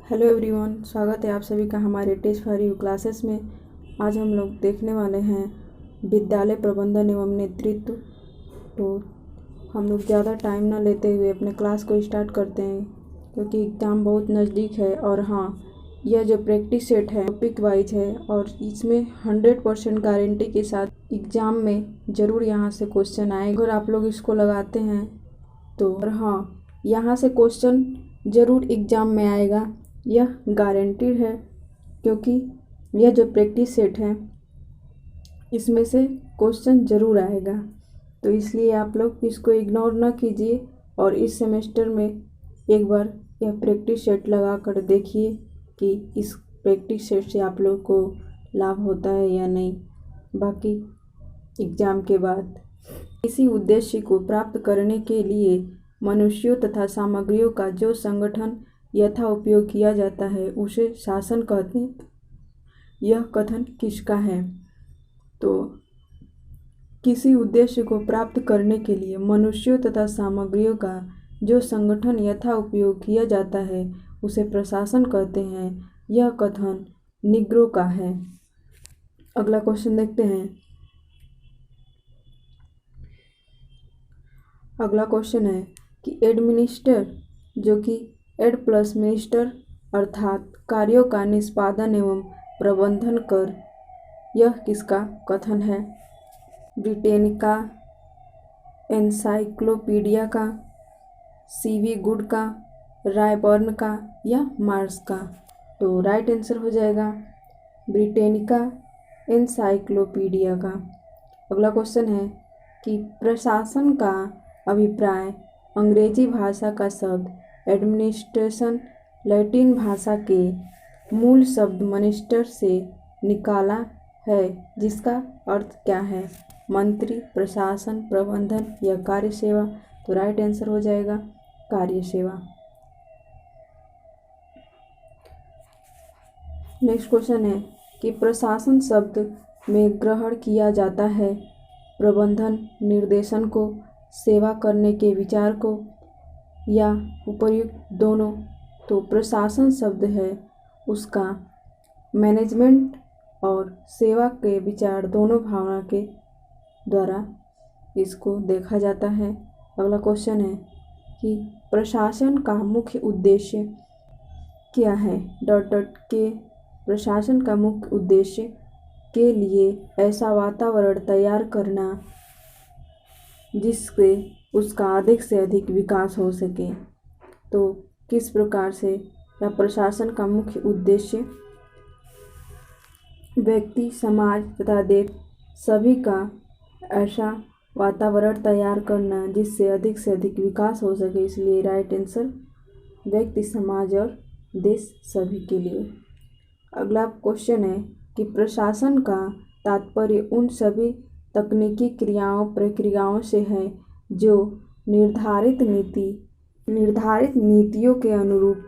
Hello everyone, स्वागत है आप सभी का हमारे टेस्ट फॉर यू क्लासेस में। आज हम लोग देखने वाले हैं विद्यालय प्रबंधन एवं नेतृत्व। तो हम लोग ज़्यादा टाइम ना लेते हुए अपने क्लास को स्टार्ट करते हैं, क्योंकि एग्ज़ाम बहुत नज़दीक है। और हाँ, यह जो प्रैक्टिस सेट है टॉपिक वाइज है और इसमें 100% गारंटी के साथ एग्ज़ाम में ज़रूर यहाँ से क्वेश्चन आए। अगर आप लोग इसको लगाते हैं तो और हाँ, यहाँ से क्वेश्चन ज़रूर एग्ज़ाम में आएगा, यह गारंटीड है। क्योंकि यह जो प्रैक्टिस सेट है इसमें से क्वेश्चन ज़रूर आएगा। तो इसलिए आप लोग इसको इग्नोर ना कीजिए और इस सेमेस्टर में एक बार यह प्रैक्टिस सेट लगा कर देखिए कि इस प्रैक्टिस सेट से आप लोग को लाभ होता है या नहीं। बाकी एग्ज़ाम के बाद किसी उद्देश्य को प्राप्त करने के लिए मनुष्यों तथा सामग्रियों का जो संगठन यथा उपयोग किया जाता है उसे शासन कहते हैं। यह कथन किसका है? तो किसी उद्देश्य को प्राप्त करने के लिए मनुष्यों तथा सामग्रियों का जो संगठन यथा उपयोग किया जाता है उसे प्रशासन कहते हैं। यह कथन निग्रो का है। अगला क्वेश्चन देखते हैं। अगला क्वेश्चन है कि एडमिनिस्टर, जो कि एड प्लस मिनिस्टर अर्थात कार्यों का निष्पादन एवं प्रबंधन कर, यह किसका कथन है? ब्रिटेनिका, एनसाइक्लोपीडिया का, सीवी गुड का, रायबर्न का या मार्स का? तो राइट आंसर हो जाएगा ब्रिटेनिका एनसाइक्लोपीडिया का। अगला क्वेश्चन है कि प्रशासन का अभिप्राय अंग्रेजी भाषा का शब्द एडमिनिस्ट्रेशन लैटिन भाषा के मूल शब्द मिनिस्टर से निकाला है, जिसका अर्थ क्या है? मंत्री, प्रशासन, प्रबंधन या कार्य सेवा? तो राइट आंसर हो जाएगा कार्य सेवा। नेक्स्ट क्वेश्चन है कि प्रशासन शब्द में ग्रहण किया जाता है प्रबंधन, निर्देशन को, सेवा करने के विचार को या उपर्युक्त दोनों? तो प्रशासन शब्द है उसका मैनेजमेंट और सेवा के विचार दोनों भावना के द्वारा इसको देखा जाता है। अगला क्वेश्चन है कि प्रशासन का मुख्य उद्देश्य क्या है? डॉट डॉट के प्रशासन का मुख्य उद्देश्य के लिए ऐसा वातावरण तैयार करना जिससे उसका अधिक से अधिक विकास हो सके। तो किस प्रकार से या प्रशासन का मुख्य उद्देश्य व्यक्ति, समाज तथा देश सभी का ऐसा वातावरण तैयार करना जिससे अधिक से अधिक विकास हो सके। इसलिए राइट आंसर व्यक्ति, समाज और देश सभी के लिए। अगला क्वेश्चन है कि प्रशासन का तात्पर्य उन सभी तकनीकी क्रियाओं प्रक्रियाओं से है जो निर्धारित नीतियों के अनुरूप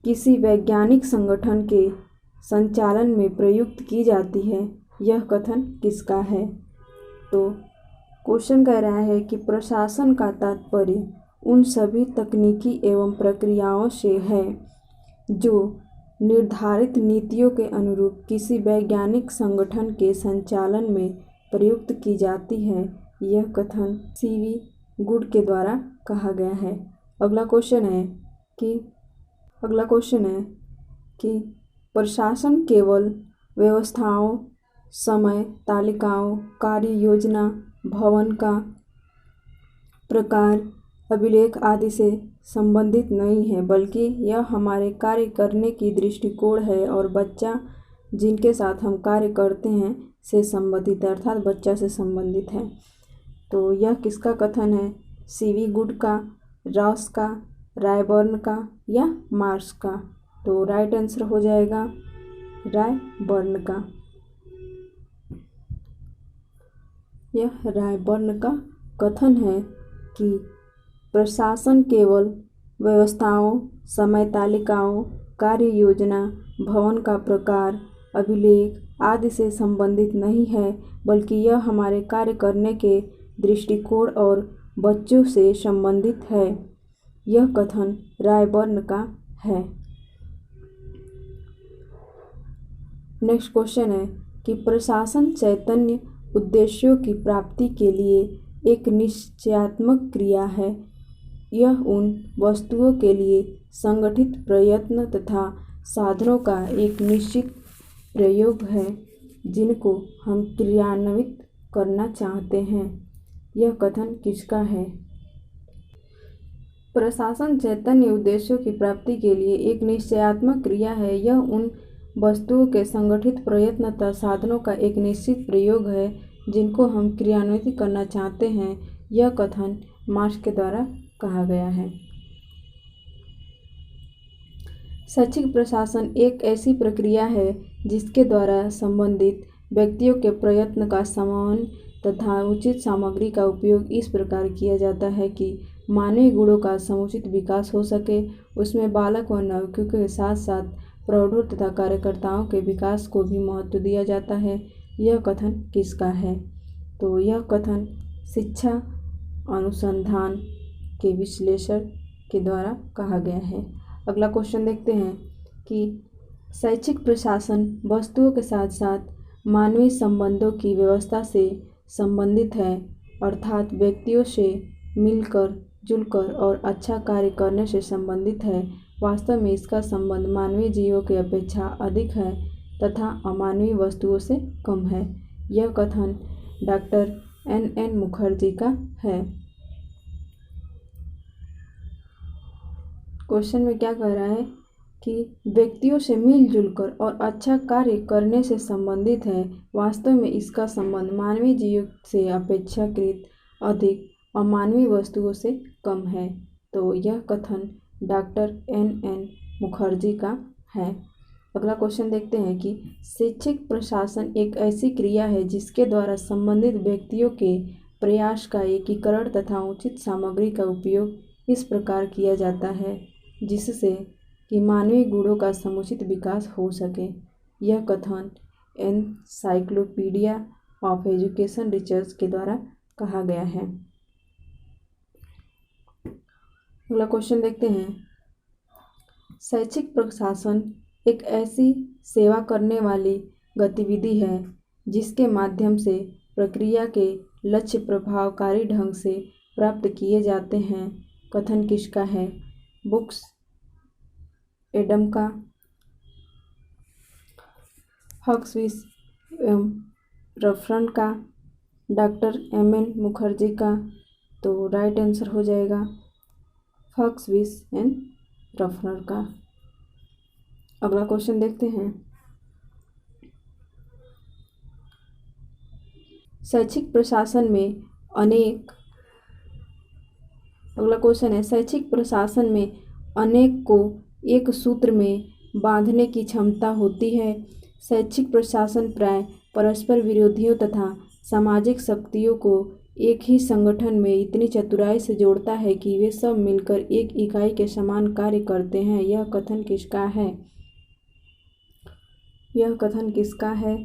किसी वैज्ञानिक संगठन के संचालन में प्रयुक्त की जाती है। यह कथन किसका है? तो क्वेश्चन कह रहा है कि प्रशासन का तात्पर्य उन सभी तकनीकी एवं प्रक्रियाओं से है जो निर्धारित नीतियों के अनुरूप किसी वैज्ञानिक संगठन के संचालन में प्रयुक्त की जाती है। यह कथन सीवी गुड के द्वारा कहा गया है। अगला क्वेश्चन है कि प्रशासन केवल व्यवस्थाओं, समय तालिकाओं, कार्य योजना, भवन का प्रकार, अभिलेख आदि से संबंधित नहीं है, बल्कि यह हमारे कार्य करने की दृष्टिकोण है और बच्चा जिनके साथ हम कार्य करते हैं से संबंधित है, अर्थात बच्चा से संबंधित है। तो यह किसका कथन है? सीवी गुड का, रॉस का, रायबर्न का या मार्स का? तो राइट आंसर हो जाएगा रायबर्न का। यह रायबर्न का कथन है कि प्रशासन केवल व्यवस्थाओं, समय तालिकाओं, कार्य योजना, भवन का प्रकार, अभिलेख आदि से संबंधित नहीं है, बल्कि यह हमारे कार्य करने के दृष्टिकोण और बच्चों से संबंधित है। यह कथन रायबर्न का है। नेक्स्ट क्वेश्चन है कि प्रशासन चैतन्य उद्देश्यों की प्राप्ति के लिए एक निश्चयात्मक क्रिया है। यह उन वस्तुओं के लिए संगठित प्रयत्न तथा साधनों का एक निश्चित प्रयोग है जिनको हम क्रियान्वित करना चाहते हैं। यह कथन किसका है? प्रशासन चैतन्य उद्देश्यों की प्राप्ति के लिए एक निश्चयात्मक क्रिया है। यह उन वस्तुओं के संगठित प्रयत्न तथा साधनों का एक निश्चित प्रयोग है जिनको हम क्रियान्वित करना चाहते हैं। यह कथन मार्क्स के द्वारा कहा गया है। शैक्षिक प्रशासन एक ऐसी प्रक्रिया है जिसके द्वारा संबंधित व्यक्तियों के प्रयत्न का समन्वय तथा उचित सामग्री का उपयोग इस प्रकार किया जाता है कि मानवीय गुणों का समुचित विकास हो सके। उसमें बालक व नवयुवकों के साथ साथ प्रौढ़ों तथा कार्यकर्ताओं के विकास को भी महत्व दिया जाता है। यह कथन किसका है? तो यह कथन शिक्षा अनुसंधान के विश्लेषण के द्वारा कहा गया है। अगला क्वेश्चन देखते हैं कि शैक्षिक प्रशासन वस्तुओं के साथ साथ मानवीय संबंधों की व्यवस्था से संबंधित है, अर्थात व्यक्तियों से मिलकर जुलकर और अच्छा कार्य करने से संबंधित है। वास्तव में इसका संबंध मानवीय जीवों की अपेक्षा अधिक है तथा अमानवीय वस्तुओं से कम है। यह कथन डॉक्टर N.N. मुखर्जी का है। क्वेश्चन में क्या कह रहा है कि व्यक्तियों से मिलजुल कर और अच्छा कार्य करने से संबंधित है। वास्तव में इसका संबंध मानवीय जीव से अपेक्षाकृत अधिक अमानवीय वस्तुओं से कम है। तो यह कथन डॉक्टर N.N. मुखर्जी का है। अगला क्वेश्चन देखते हैं कि शैक्षिक प्रशासन एक ऐसी क्रिया है जिसके द्वारा संबंधित व्यक्तियों के प्रयास का एकीकरण तथा उचित सामग्री का उपयोग इस प्रकार किया जाता है जिससे कि मानवीय गुणों का समुचित विकास हो सके। यह कथन एनसाइक्लोपीडिया ऑफ एजुकेशन रिसर्च के द्वारा कहा गया है। अगला क्वेश्चन देखते हैं। शैक्षिक प्रशासन एक ऐसी सेवा करने वाली गतिविधि है जिसके माध्यम से प्रक्रिया के लक्ष्य प्रभावकारी ढंग से प्राप्त किए जाते हैं। कथन किसका है? बुक्स एडम का, हक्सविस एवं रफरन का, डॉक्टर M.N. मुखर्जी का। तो राइट आंसर हो जाएगा हक्सविस एंड रफरन का। अगला क्वेश्चन देखते हैं। शैक्षिक प्रशासन में शैक्षिक प्रशासन में अनेक को एक सूत्र में बांधने की क्षमता होती है। शैक्षिक प्रशासन प्राय परस्पर विरोधियों तथा सामाजिक शक्तियों को एक ही संगठन में इतनी चतुराई से जोड़ता है कि वे सब मिलकर एक इकाई के समान कार्य करते हैं। यह कथन किसका है? यह कथन किसका है?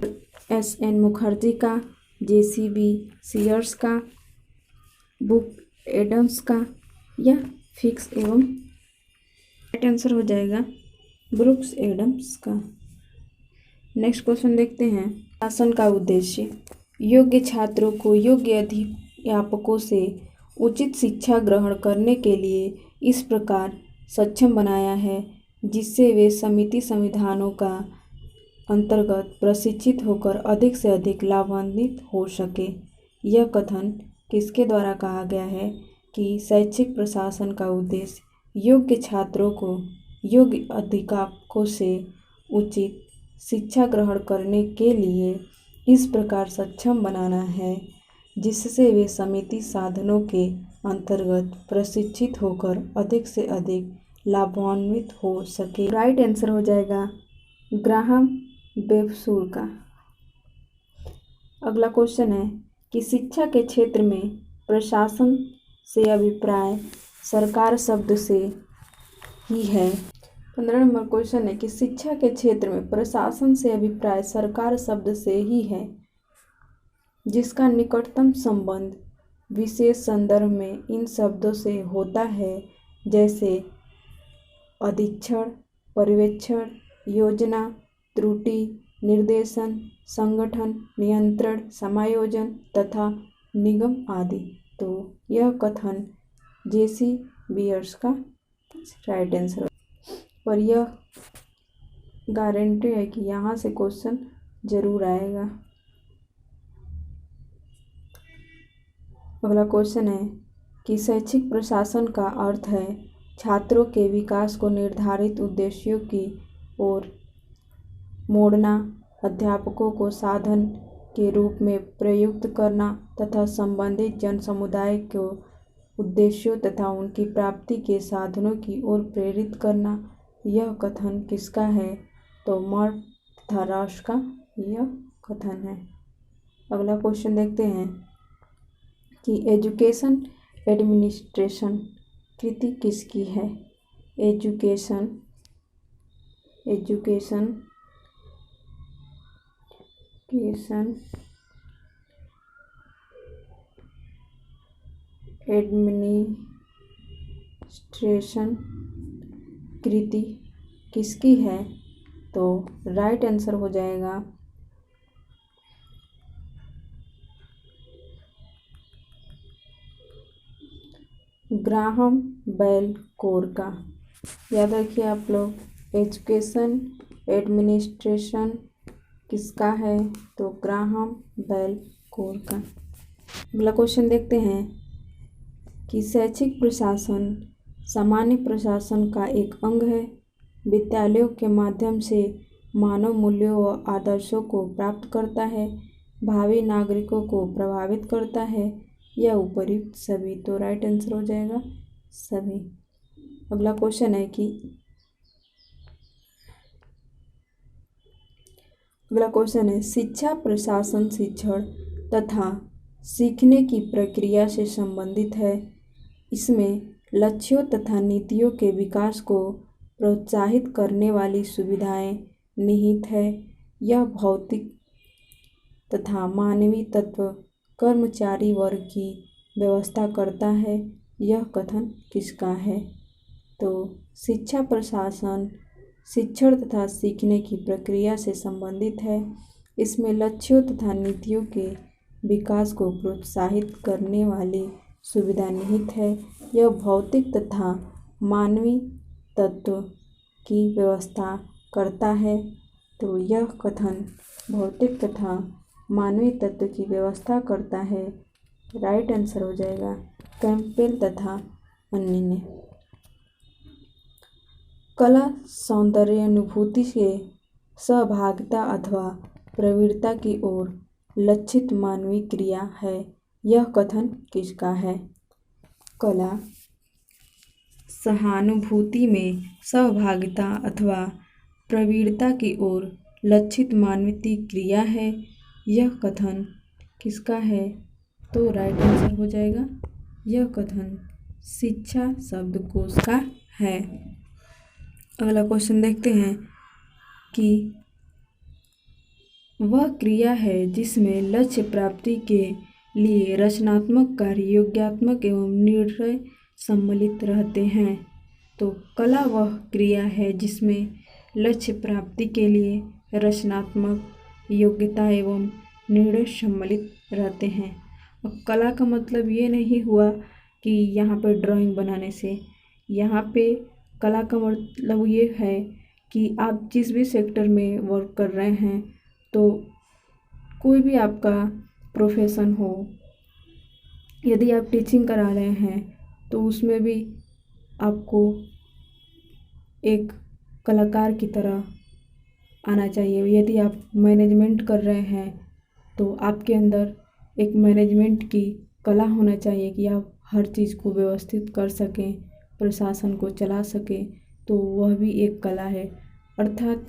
S.N. मुखर्जी का, J.C.B. सीयर्स का, बुक एडम्स का या फिक्स एवं राइट आंसर हो जाएगा ब्रुक्स एडम्स का। नेक्स्ट क्वेश्चन देखते हैं। शासन का उद्देश्य योग्य छात्रों को योग्य अध्यापकों से उचित शिक्षा ग्रहण करने के लिए इस प्रकार सक्षम बनाया है जिससे वे समिति संविधानों का अंतर्गत प्रशिक्षित होकर अधिक से अधिक लाभान्वित हो सके। यह कथन किसके द्वारा कहा गया है कि शैक्षिक प्रशासन का उद्देश्य योग्य छात्रों को योग्य अध्यापकों से उचित शिक्षा ग्रहण करने के लिए इस प्रकार सक्षम बनाना है जिससे वे समिति साधनों के अंतर्गत प्रशिक्षित होकर अधिक से अधिक लाभान्वित हो सके। राइट आंसर हो जाएगा ग्राहम बेल्सूर का। अगला क्वेश्चन है कि शिक्षा के क्षेत्र में प्रशासन से अभिप्राय सरकार शब्द से ही है। 15 नंबर क्वेश्चन है कि शिक्षा के क्षेत्र में प्रशासन से अभिप्राय सरकार शब्द से ही है जिसका निकटतम संबंध विशेष संदर्भ में इन शब्दों से होता है जैसे अधीक्षण, पर्यवेक्षण, योजना, त्रुटि, निर्देशन, संगठन, नियंत्रण, समायोजन तथा निगम आदि। तो यह कथन जेसी बियर्स का राइट आंसर है। और यह गारंटी है कि यहाँ से क्वेश्चन जरूर आएगा। अगला क्वेश्चन है कि शैक्षिक प्रशासन का अर्थ है छात्रों के विकास को निर्धारित उद्देश्यों की ओर मोड़ना, अध्यापकों को साधन के रूप में प्रयुक्त करना तथा संबंधित जन समुदाय को उद्देश्यों तथा उनकी प्राप्ति के साधनों की ओर प्रेरित करना। यह कथन किसका है? तो मर्ट तथा रॉस का यह कथन है। अगला क्वेश्चन देखते हैं कि एजुकेशन एडमिनिस्ट्रेशन कृति किसकी है? एजुकेशन एडमिनिस्ट्रेशन कृति किसकी है? तो राइट आंसर हो जाएगा ग्राहम बेल कोर का। याद रखिए आप लोग, एजुकेशन एडमिनिस्ट्रेशन किसका है? तो ग्राहम बेल कोर का। अगला क्वेश्चन देखते हैं कि शैक्षिक प्रशासन सामान्य प्रशासन का एक अंग है। विद्यालयों के माध्यम से मानव मूल्यों व आदर्शों को प्राप्त करता है, भावी नागरिकों को प्रभावित करता है। यह उपयुक्त सभी। तो राइट आंसर हो जाएगा सभी। अगला क्वेश्चन है कि शिक्षा प्रशासन शिक्षण तथा सीखने की प्रक्रिया से संबंधित है। इसमें लक्ष्यों तथा नीतियों के विकास को प्रोत्साहित करने वाली सुविधाएं निहित है। यह भौतिक तथा मानवीय तत्व कर्मचारी वर्ग की व्यवस्था करता है। यह कथन किसका है? तो शिक्षा प्रशासन शिक्षण तथा सीखने की प्रक्रिया से संबंधित है। इसमें लक्ष्यों तथा नीतियों के विकास को प्रोत्साहित करने वाली सुविधा निहित है। यह भौतिक तथा मानवीय तत्व की व्यवस्था करता है। तो यह कथन भौतिक तथा मानवीय तत्व की व्यवस्था करता है। राइट आंसर हो जाएगा कैंपबेल तथा अन्य ने। कला सौंदर्यानुभूति से सहभागिता अथवा प्रवृत्ति की ओर लक्षित मानवीय क्रिया है। यह कथन किसका है? कला सहानुभूति में सहभागिता अथवा प्रवृत्ति की ओर लक्षित मानवीय क्रिया है। यह कथन किसका है? तो राइट आंसर हो जाएगा यह कथन शिक्षा शब्दकोश का है। अगला क्वेश्चन देखते हैं कि वह क्रिया है जिसमें लक्ष्य प्राप्ति के लिए रचनात्मक कार्य योग्यात्मक एवं निर्णय सम्मिलित रहते हैं। तो कला वह क्रिया है जिसमें लक्ष्य प्राप्ति के लिए रचनात्मक योग्यता एवं निर्णय सम्मिलित रहते हैं। अब कला का मतलब ये नहीं हुआ कि यहाँ पे ड्राइंग बनाने से। यहाँ पे कला का मतलब ये है कि आप जिस भी सेक्टर में वर्क कर रहे हैं, तो कोई भी आपका प्रोफेशन हो, यदि आप टीचिंग करा रहे हैं तो उसमें भी आपको एक कलाकार की तरह आना चाहिए। यदि आप मैनेजमेंट कर रहे हैं तो आपके अंदर एक मैनेजमेंट की कला होना चाहिए कि आप हर चीज़ को व्यवस्थित कर सकें, प्रशासन को चला सकें। तो वह भी एक कला है। अर्थात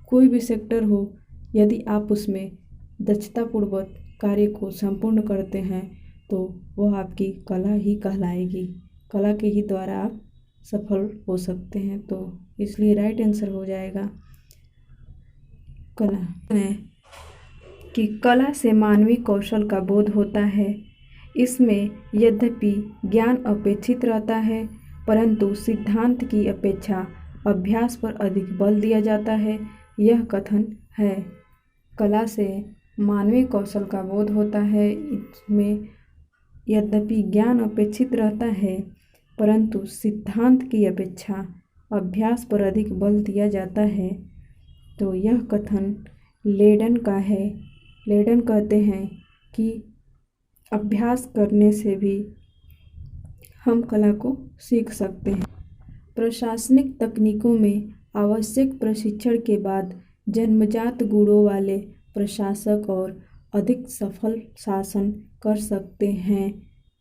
कोई भी सेक्टर हो, यदि आप उसमें दक्षतापूर्वक कार्य को संपूर्ण करते हैं तो वह आपकी कला ही कहलाएगी। कला के ही द्वारा आप सफल हो सकते हैं। तो इसलिए राइट आंसर हो जाएगा कला है कि कला से मानवीय कौशल का बोध होता है। इसमें यद्यपि ज्ञान अपेक्षित रहता है, परंतु सिद्धांत की अपेक्षा अभ्यास पर अधिक बल दिया जाता है। यह कथन है। कला से मानवीय कौशल का बोध होता है। इसमें यद्यपि ज्ञान अपेक्षित रहता है, परंतु सिद्धांत की अपेक्षा अभ्यास पर अधिक बल दिया जाता है। तो यह कथन लेडन का है। लेडन कहते हैं कि अभ्यास करने से भी हम कला को सीख सकते हैं। प्रशासनिक तकनीकों में आवश्यक प्रशिक्षण के बाद जन्मजात गुणों वाले प्रशासक और अधिक सफल शासन कर सकते हैं।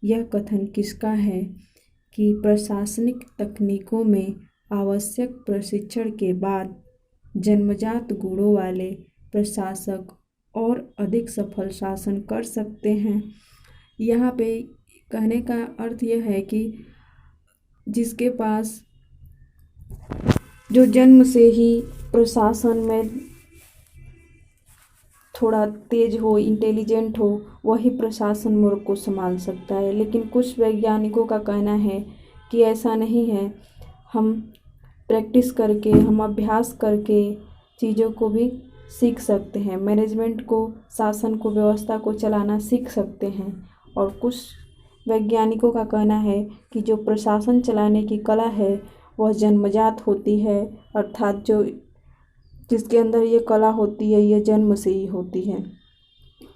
यह कथन किसका है कि प्रशासनिक तकनीकों में आवश्यक प्रशिक्षण के बाद जन्मजात गुणों वाले प्रशासक और अधिक सफल शासन कर सकते हैं। यहाँ पे कहने का अर्थ यह है कि जिसके पास जो जन्म से ही प्रशासन में थोड़ा तेज हो, इंटेलिजेंट हो, वही प्रशासन मुल्क को संभाल सकता है। लेकिन कुछ वैज्ञानिकों का कहना है कि ऐसा नहीं है। हम प्रैक्टिस करके, हम अभ्यास करके चीज़ों को भी सीख सकते हैं। मैनेजमेंट को, शासन को, व्यवस्था को चलाना सीख सकते हैं। और कुछ वैज्ञानिकों का कहना है कि जो प्रशासन चलाने की कला है वह जन्मजात होती है, अर्थात जो जिसके अंदर ये कला होती है ये जन्म से ही होती है।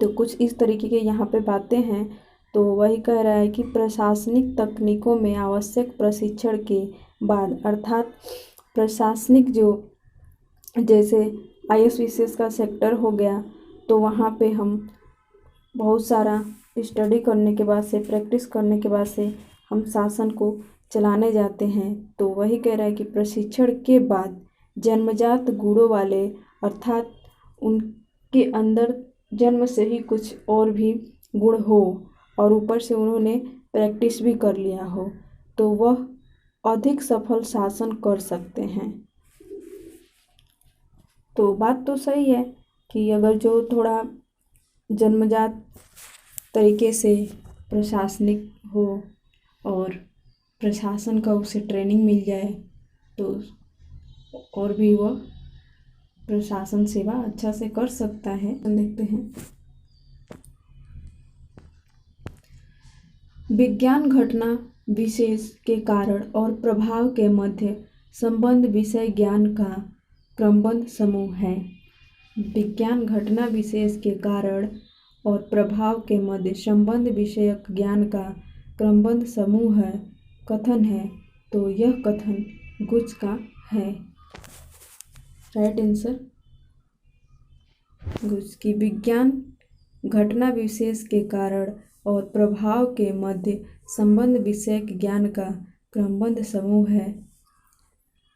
तो कुछ इस तरीके के यहाँ पे बातें हैं। तो वही कह रहा है कि प्रशासनिक तकनीकों में आवश्यक प्रशिक्षण के बाद, अर्थात प्रशासनिक जो जैसे IAS का सेक्टर हो गया, तो वहाँ पे हम बहुत सारा स्टडी करने के बाद से, प्रैक्टिस करने के बाद से हम शासन को चलाने जाते हैं। तो वही कह रहा है कि प्रशिक्षण के बाद जन्मजात गुणों वाले, अर्थात उनके अंदर जन्म से ही कुछ और भी गुण हो और ऊपर से उन्होंने प्रैक्टिस भी कर लिया हो, तो वह अधिक सफल शासन कर सकते हैं। तो बात तो सही है कि अगर जो थोड़ा जन्मजात तरीके से प्रशासनिक हो और प्रशासन का उसे ट्रेनिंग मिल जाए तो और भी वह प्रशासन सेवा अच्छा से कर सकता है। देखते हैं विज्ञान घटना विशेष के कारण और प्रभाव के मध्य संबंध विषय ज्ञान का क्रमबद्ध समूह है। विज्ञान घटना विशेष के कारण और प्रभाव के मध्य संबंध विषयक ज्ञान का क्रमबद्ध समूह है, कथन है। तो यह कथन गुच का है। राइट आंसर गुच की विज्ञान घटना विशेष के कारण और प्रभाव के मध्य संबंध विषयक ज्ञान का क्रमबद्ध समूह है।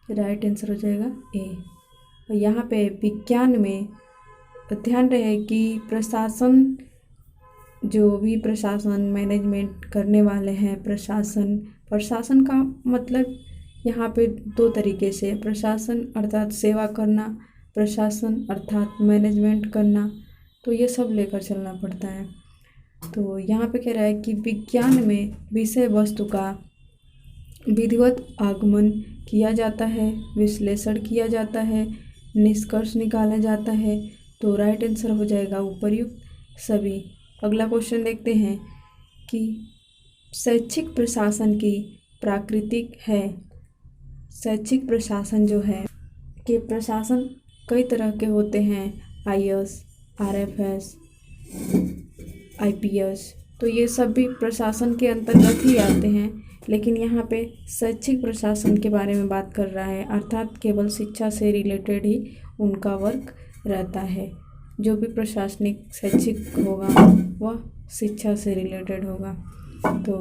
राइट आंसर हो जाएगा ए। यहाँ पे विज्ञान में ध्यान रहे कि प्रशासन, जो भी प्रशासन मैनेजमेंट करने वाले हैं, प्रशासन का मतलब यहाँ पे दो तरीके से, प्रशासन अर्थात सेवा करना, प्रशासन अर्थात मैनेजमेंट करना, तो ये सब लेकर चलना पड़ता है। तो यहाँ पे कह रहा है कि विज्ञान में विषय वस्तु का विधिवत आगमन किया जाता है, विश्लेषण किया जाता है, निष्कर्ष निकाला जाता है। तो राइट आंसर हो जाएगा उपर्युक्त सभी। अगला क्वेश्चन देखते हैं कि शैक्षिक प्रशासन की प्राकृतिक है। शैक्षिक प्रशासन जो है कि प्रशासन कई तरह के होते हैं, IAS, RFS, IPS, तो ये सब भी प्रशासन के अंतर्गत ही आते हैं। लेकिन यहाँ पे शैक्षिक प्रशासन के बारे में बात कर रहा है, अर्थात केवल शिक्षा से रिलेटेड ही उनका वर्क रहता है। जो भी प्रशासनिक शैक्षिक होगा वह शिक्षा से रिलेटेड होगा। तो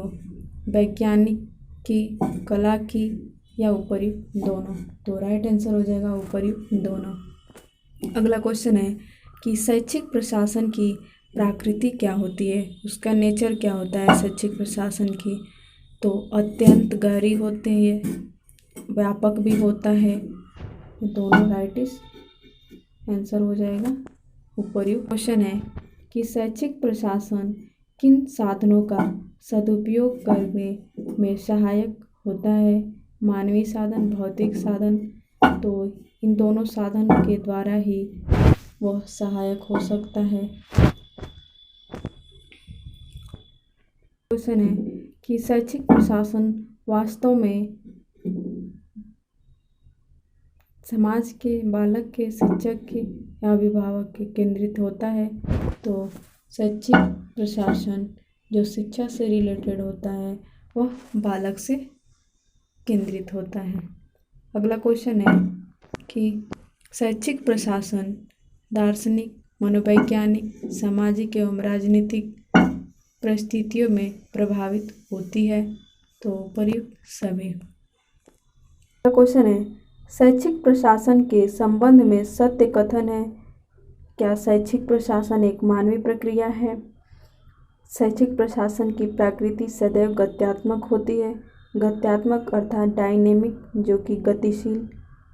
वैज्ञानिक की, कला की या उपयुक्त दोनों। तो राइट आंसर हो जाएगा उपयुक्त दोनों। अगला क्वेश्चन है कि शैक्षिक प्रशासन की प्रकृति क्या होती है, उसका नेचर क्या होता है शैक्षिक प्रशासन की। तो अत्यंत गहरी होते हैं, व्यापक भी होता है। दोनों राइट आंसर हो जाएगा उपर्युक्त। क्वेश्चन है कि शैक्षिक प्रशासन किन साधनों का सदुपयोग करने में सहायक होता है, मानवीय साधन, भौतिक साधन। तो इन दोनों साधन के द्वारा ही वह सहायक हो सकता है। क्वेश्चन है कि शैक्षिक प्रशासन वास्तव में समाज के, बालक के, शिक्षक के या अभिभावक के केंद्रित होता है। तो शैक्षिक प्रशासन जो शिक्षा से रिलेटेड होता है वह बालक से केंद्रित होता है। अगला क्वेश्चन है कि शैक्षिक प्रशासन दार्शनिक, मनोवैज्ञानिक, सामाजिक एवं राजनीतिक परिस्थितियों में प्रभावित होती है। तो प्रयुक्त सभी। अगला क्वेश्चन है शैक्षिक प्रशासन के संबंध में सत्य कथन है। क्या शैक्षिक प्रशासन एक मानवीय प्रक्रिया है? शैक्षिक प्रशासन की प्रकृति सदैव गत्यात्मक होती है। गत्यात्मक अर्थात डायनेमिक, जो कि गतिशील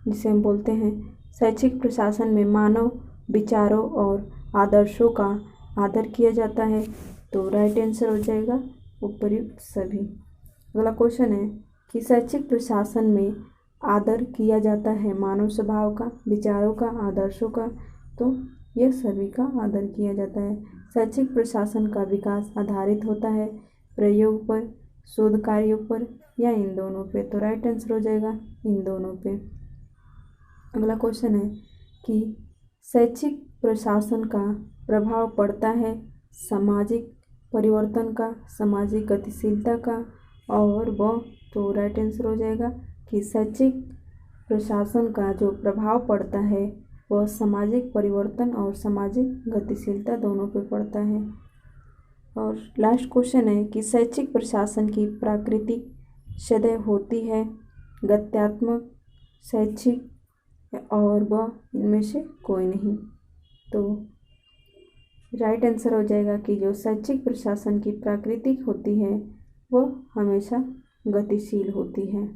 जिसे हम बोलते हैं। शैक्षिक प्रशासन में मानव विचारों और आदर्शों का आदर किया जाता है। तो राइट आंसर हो जाएगा उपयुक्त सभी। अगला क्वेश्चन है कि शैक्षिक प्रशासन में आदर किया जाता है मानव स्वभाव का, विचारों का, आदर्शों का। तो यह सभी का आदर किया जाता है। शैक्षिक प्रशासन का विकास आधारित होता है प्रयोग पर, शोध कार्यों पर या इन दोनों पे। तो राइट आंसर हो जाएगा इन दोनों पे। अगला क्वेश्चन है कि शैक्षिक प्रशासन का प्रभाव पड़ता है सामाजिक परिवर्तन का, सामाजिक गतिशीलता का और वह। तो राइट आंसर हो जाएगा कि शैक्षिक प्रशासन का जो प्रभाव पड़ता है वह सामाजिक परिवर्तन और सामाजिक गतिशीलता दोनों पे पड़ता है। और लास्ट क्वेश्चन है कि शैक्षिक प्रशासन की प्रकृति सदैव होती है गत्यात्मक, शैक्षिक और वह इनमें से कोई नहीं। तो राइट आंसर हो जाएगा कि जो शैक्षिक प्रशासन की प्रकृति होती है वह हमेशा गतिशील होती है।